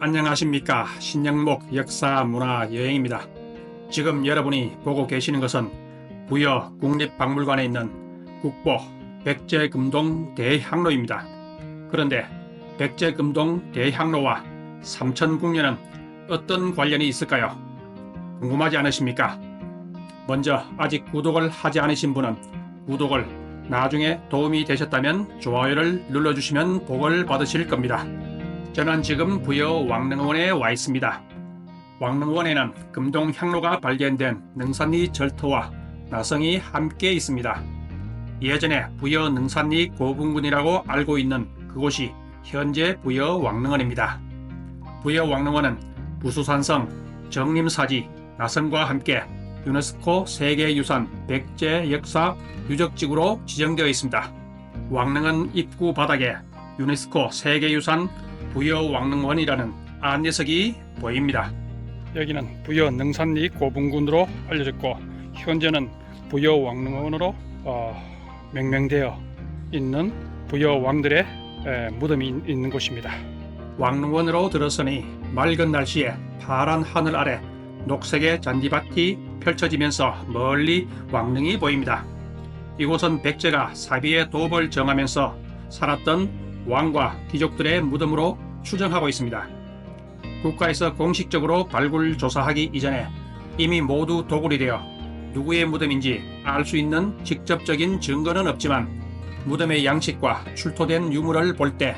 안녕하십니까. 신영목 역사 문화 여행입니다. 지금 여러분이 보고 계시는 것은 부여 국립박물관에 있는 국보 백제금동 대향로입니다. 그런데 백제금동 대향로와 삼천궁녀는 어떤 관련이 있을까요? 궁금하지 않으십니까? 먼저 아직 구독을 하지 않으신 분은 구독을, 나중에 도움이 되셨다면 좋아요를 눌러주시면 복을 받으실 겁니다. 저는 지금 부여 왕릉원에 와 있습니다. 왕릉원에는 금동향로가 발견된 능산리 절터와 나성이 함께 있습니다. 예전에 부여 능산리 고분군이라고 알고 있는 그곳이 현재 부여 왕릉원입니다. 부여 왕릉원은 부수산성, 정림사지, 나성과 함께 유네스코 세계유산 백제 역사 유적지구로 지정되어 있습니다. 왕릉원 입구 바닥에 유네스코 세계유산 부여 왕릉원이라는 안내석이 보입니다. 여기는 부여 능산리 고분군으로 알려졌고 현재는 부여 왕릉원으로 명명되어 있는 부여 왕들의 무덤이 있는 곳입니다. 왕릉원으로 들어서니 맑은 날씨에 파란 하늘 아래 녹색의 잔디밭이 펼쳐지면서 멀리 왕릉이 보입니다. 이곳은 백제가 사비의 도읍을 정하면서 살았던 왕과 귀족들의 무덤으로 추정하고 있습니다. 국가에서 공식적으로 발굴 조사하기 이전에 이미 모두 도굴이 되어 누구의 무덤인지 알 수 있는 직접적인 증거는 없지만 무덤의 양식과 출토된 유물을 볼 때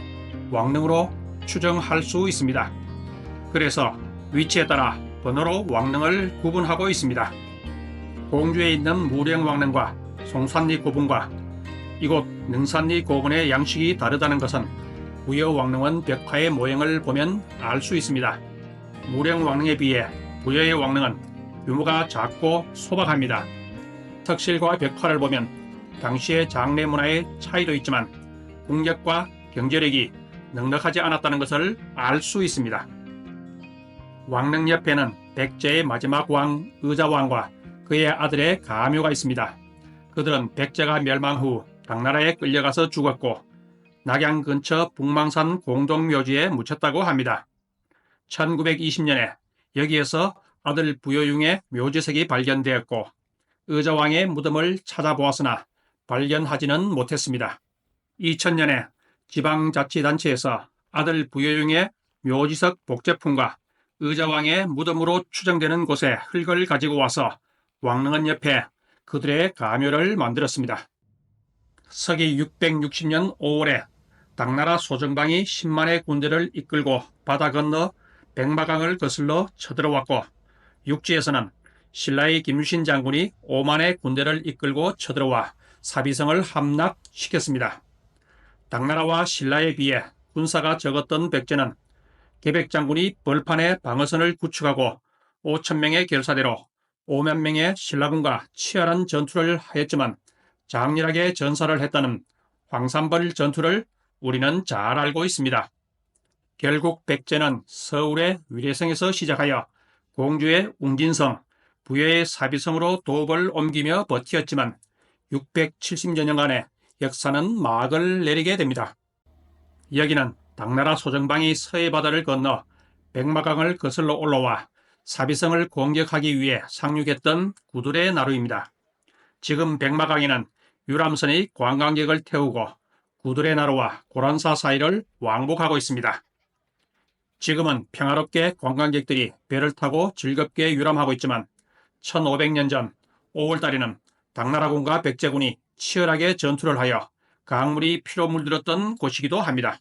왕릉으로 추정할 수 있습니다. 그래서 위치에 따라 번호로 왕릉을 구분하고 있습니다. 공주에 있는 무령왕릉과 송산리 고분과 이곳 능산리 고분의 양식이 다르다는 것은 부여 왕릉원 벽화의 모형을 보면 알 수 있습니다. 무령 왕릉에 비해 부여의 왕릉은 규모가 작고 소박합니다. 턱실과 벽화를 보면 당시의 장례 문화의 차이도 있지만 국력과 경제력이 넉넉하지 않았다는 것을 알 수 있습니다. 왕릉 옆에는 백제의 마지막 왕 의자왕과 그의 아들의 가묘가 있습니다. 그들은 백제가 멸망 후 당나라에 끌려가서 죽었고 낙양 근처 북망산 공동묘지에 묻혔다고 합니다. 1920년에 여기에서 아들 부여융의 묘지석이 발견되었고 의자왕의 무덤을 찾아보았으나 발견하지는 못했습니다. 2000년에 지방자치단체에서 아들 부여융의 묘지석 복제품과 의자왕의 무덤으로 추정되는 곳에 흙을 가지고 와서 왕릉원 옆에 그들의 가묘를 만들었습니다. 서기 660년 5월에 당나라 소정방이 10만의 군대를 이끌고 바다 건너 백마강을 거슬러 쳐들어왔고 육지에서는 신라의 김유신 장군이 5만의 군대를 이끌고 쳐들어와 사비성을 함락시켰습니다. 당나라와 신라에 비해 군사가 적었던 백제는 계백 장군이 벌판에 방어선을 구축하고 5,000명의 결사대로 5만 명의 신라군과 치열한 전투를 하였지만 장렬하게 전사를 했다는 황산벌 전투를 우리는 잘 알고 있습니다. 결국 백제는 서울의 위례성에서 시작하여 공주의 웅진성, 부여의 사비성으로 도읍을 옮기며 버티었지만 670여 년간의 역사는 막을 내리게 됩니다. 여기는 당나라 소정방이 서해바다를 건너 백마강을 거슬러 올라와 사비성을 공격하기 위해 상륙했던 구들의 나루입니다. 지금 백마강에는 유람선이 관광객을 태우고 구들의 나루와 고란사 사이를 왕복하고 있습니다. 지금은 평화롭게 관광객들이 배를 타고 즐겁게 유람하고 있지만 1500년 전 5월달에는 당나라군과 백제군이 치열하게 전투를 하여 강물이 피로 물들었던 곳이기도 합니다.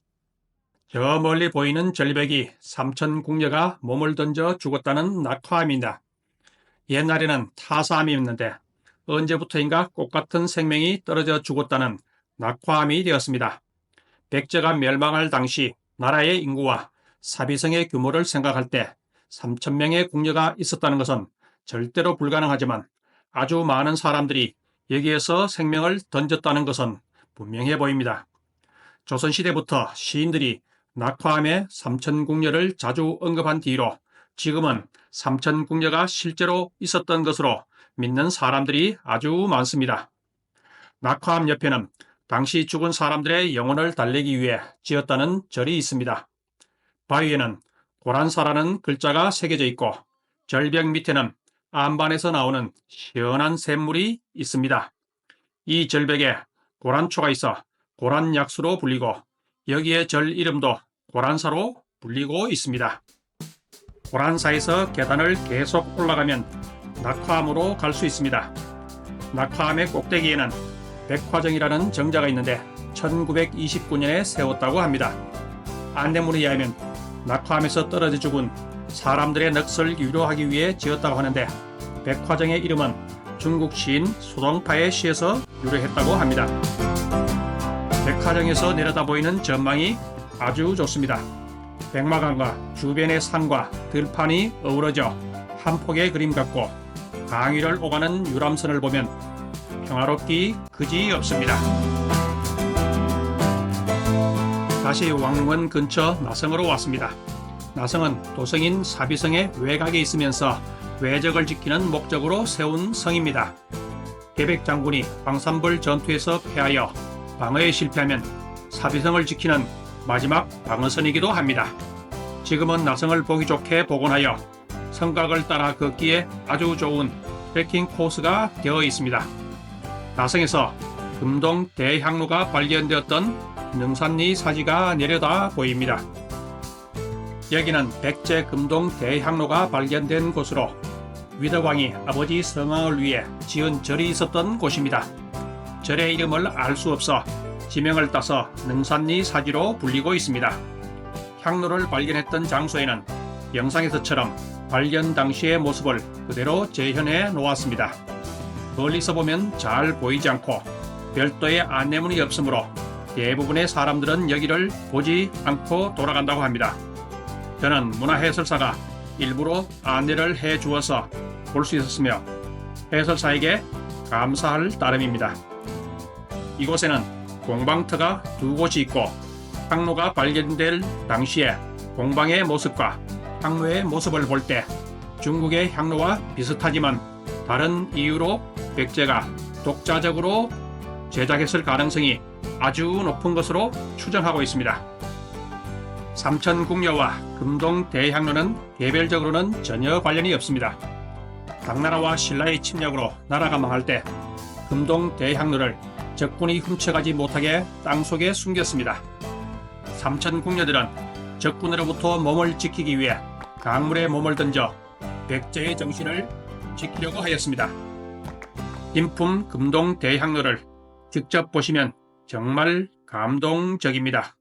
저 멀리 보이는 절벽이 삼천궁녀가 몸을 던져 죽었다는 낙화암입니다. 옛날에는 타사암이었는데 언제부터인가 꽃같은 생명이 떨어져 죽었다는 낙화암이 되었습니다. 백제가 멸망할 당시 나라의 인구와 사비성의 규모를 생각할 때 3,000명의 궁녀가 있었다는 것은 절대로 불가능하지만 아주 많은 사람들이 여기에서 생명을 던졌다는 것은 분명해 보입니다. 조선시대부터 시인들이 낙화암의 삼천궁녀를 자주 언급한 뒤로 지금은 삼천궁녀가 실제로 있었던 것으로 믿는 사람들이 아주 많습니다. 낙화암 옆에는 당시 죽은 사람들의 영혼을 달래기 위해 지었다는 절이 있습니다. 바위에는 고란사라는 글자가 새겨져 있고 절벽 밑에는 안반에서 나오는 시원한 샘물이 있습니다. 이 절벽에 고란초가 있어 고란약수로 불리고 여기에 절 이름도 고란사로 불리고 있습니다. 고란사에서 계단을 계속 올라가면 낙화암으로 갈 수 있습니다. 낙화암의 꼭대기에는 백화정이라는 정자가 있는데 1929년에 세웠다고 합니다. 안내문에 의하면 낙화암에서 떨어져 죽은 사람들의 넋을 위로하기 위해 지었다고 하는데 백화정의 이름은 중국 시인 수동파의 시에서 유래했다고 합니다. 백화정에서 내려다 보이는 전망이 아주 좋습니다. 백마강과 주변의 산과 들판이 어우러져 한 폭의 그림 같고 강위를 오가는 유람선을 보면 평화롭기 그지없습니다. 다시 왕릉원 근처 나성으로 왔습니다. 나성은 도성인 사비성의 외곽에 있으면서 외적을 지키는 목적으로 세운 성입니다. 계백 장군이 광산벌 전투에서 패하여 방어에 실패하면 사비성을 지키는 마지막 방어선이기도 합니다. 지금은 나성을 보기 좋게 복원하여 성곽을 따라 걷기에 아주 좋은 트레킹 코스가 되어 있습니다. 나성에서 금동 대향로가 발견되었던 능산리 사지가 내려다 보입니다. 여기는 백제 금동 대향로가 발견된 곳으로 위덕왕이 아버지 성왕을 위해 지은 절이 있었던 곳입니다. 절의 이름을 알 수 없어 지명을 따서 능산리 사지로 불리고 있습니다. 향로를 발견했던 장소에는 영상에서처럼 발견 당시의 모습을 그대로 재현해 놓았습니다. 멀리서 보면 잘 보이지 않고 별도의 안내문이 없으므로 대부분의 사람들은 여기를 보지 않고 돌아간다고 합니다. 저는 문화해설사가 일부러 안내를 해 주어서 볼 수 있었으며 해설사에게 감사할 따름입니다. 이곳에는 공방터가 두 곳이 있고 향로가 발견될 당시에 공방의 모습과 향로의 모습을 볼 때 중국의 향로와 비슷하지만 다른 이유로 백제가 독자적으로 제작했을 가능성이 아주 높은 것으로 추정하고 있습니다. 삼천궁녀와 금동 대향로는 개별적으로는 전혀 관련이 없습니다. 당나라와 신라의 침략으로 나라가 망할 때 금동 대향로를 적군이 훔쳐가지 못하게 땅속에 숨겼습니다. 삼천궁녀들은 적군으로부터 몸을 지키기 위해 강물에 몸을 던져 백제의 정신을 지키려고 하였습니다. 인품 금동 대향로를 직접 보시면 정말 감동적입니다.